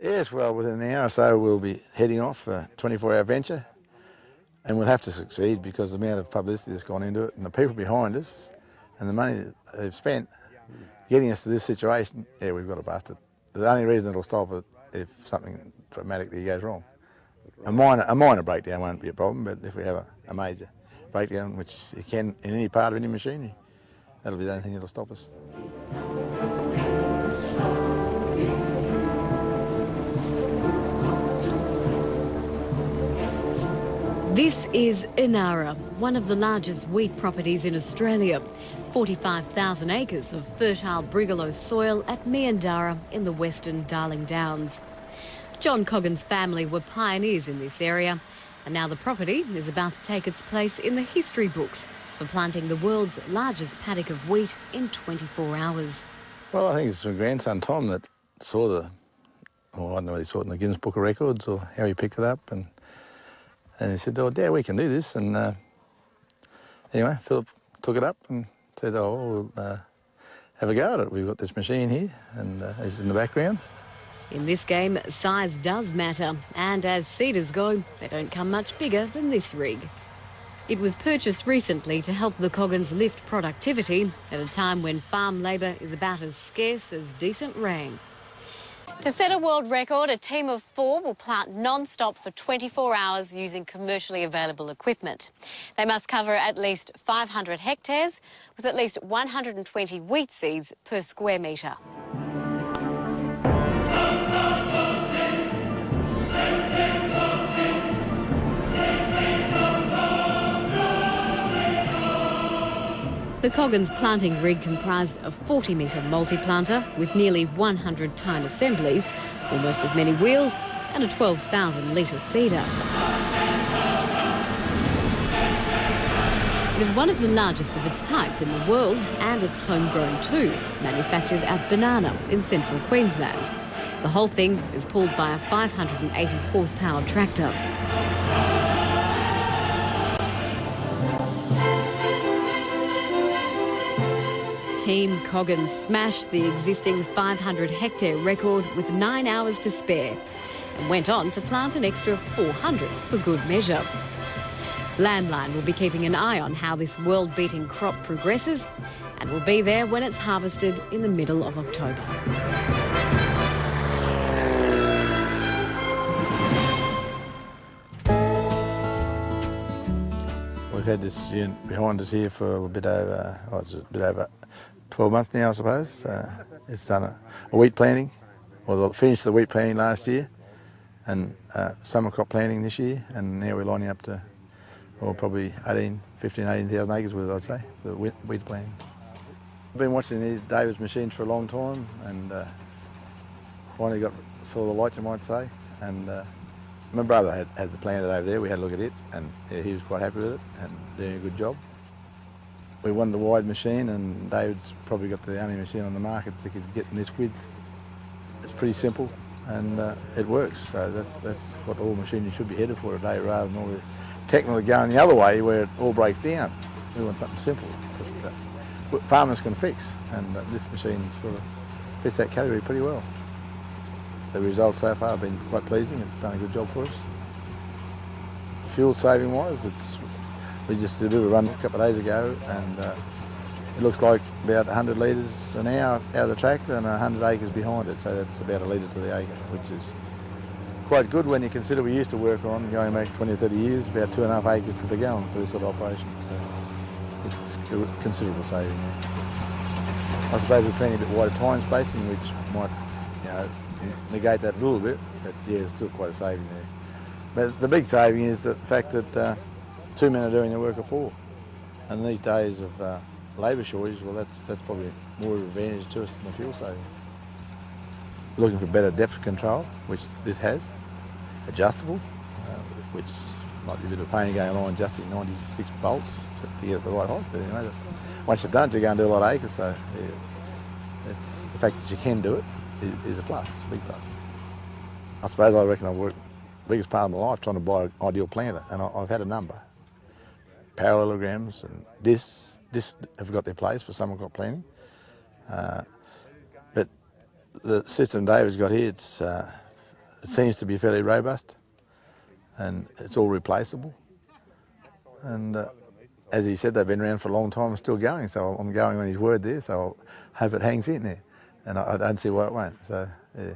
Yes, well, within an hour or so we'll be heading off for a 24-hour venture, and we'll have to succeed because the amount of publicity that's gone into it and the people behind us and the money that they've spent getting us to this situation, yeah, we've got to bust it. The only reason it'll stop it if something dramatically goes wrong. A minor breakdown won't be a problem, but if we have a major breakdown, which you can in any part of any machinery, that'll be the only thing that'll stop us. This is Inara, one of the largest wheat properties in Australia. 45,000 acres of fertile brigalow soil at Meandara in the western Darling Downs. John Coggan's family were pioneers in this area, and now the property is about to take its place in the history books for planting the world's largest paddock of wheat in 24 hours. Well, I think it's my grandson Tom that saw I don't know whether he saw it in the Guinness Book of Records or how he picked it up, and he said, "Oh, Dad, we can do this." And anyway, Philip took it up and said, "Oh, we'll have a go at it. We've got this machine here," and it's in the background. In this game, size does matter, and as seeders go, they don't come much bigger than this rig. It was purchased recently to help the Coggans lift productivity at a time when farm labour is about as scarce as decent rain. To set a world record, a team of 4 will plant non-stop for 24 hours using commercially available equipment. They must cover at least 500 hectares with at least 120 wheat seeds per square metre. The Coggan's planting rig comprised a 40-metre multiplanter with nearly 100 tine assemblies, almost as many wheels, and a 12,000-litre seeder. It is one of the largest of its type in the world, and it's homegrown too, manufactured at Banana in central Queensland. The whole thing is pulled by a 580 horsepower tractor. Team Coggan smashed the existing 500-hectare record with 9 hours to spare and went on to plant an extra 400 for good measure. Landline will be keeping an eye on how this world-beating crop progresses and will be there when it's harvested in the middle of October. We've had this unit behind us here for a bit over 12 months now, I suppose. It's done a wheat planting, well, finished the wheat planting last year, and summer crop planting this year, and now we're lining up to probably 18,000 acres with it, I'd say, for wheat planting. I've been watching these David's machines for a long time, and finally saw the light, you might say, and my brother had the planter over there. We had a look at it, and yeah, he was quite happy with it and doing a good job. We wanted a wide machine, and David's probably got the only machine on the market that could get in this width. It's pretty simple, and it works. So that's what all machinery should be headed for today, rather than all this technically going the other way where it all breaks down. We want something simple that farmers can fix, and this machine sort of fits that category pretty well. The results so far have been quite pleasing. It's done a good job for us. Fuel saving wise, we just did a bit of a run a couple of days ago, and it looks like about 100 litres an hour out of the tractor and 100 acres behind it, so that's about a litre to the acre, which is quite good when you consider we used to work on, going back 20 or 30 years, about 2.5 acres to the gallon for this sort of operation. So it's a considerable saving. Yeah. I suppose we're planning a bit wider time spacing, which might, negate that a little bit, but yeah, there's still quite a saving there. But the big saving is the fact that 2 men are doing the work of 4. And these days of labour shortage, well, that's probably more of an advantage to us than the fuel saving. Looking for better depth control, which this has. Adjustable, which might be a bit of a pain going along adjusting 96 bolts to get the right height. But anyway, once you're done, you're going to do a lot of acres. So yeah, it's the fact that you can do it is a plus. It's a big plus. I reckon I've worked the biggest part of my life trying to buy an ideal planter, and I've had a number. Parallelograms and this have got their place for summer crop planting. But the system David's got here, it's it seems to be fairly robust, and it's all replaceable. And as he said, they've been around for a long time and still going, so I'm going on his word there, so I hope it hangs in there. And I don't see why it won't, so yeah.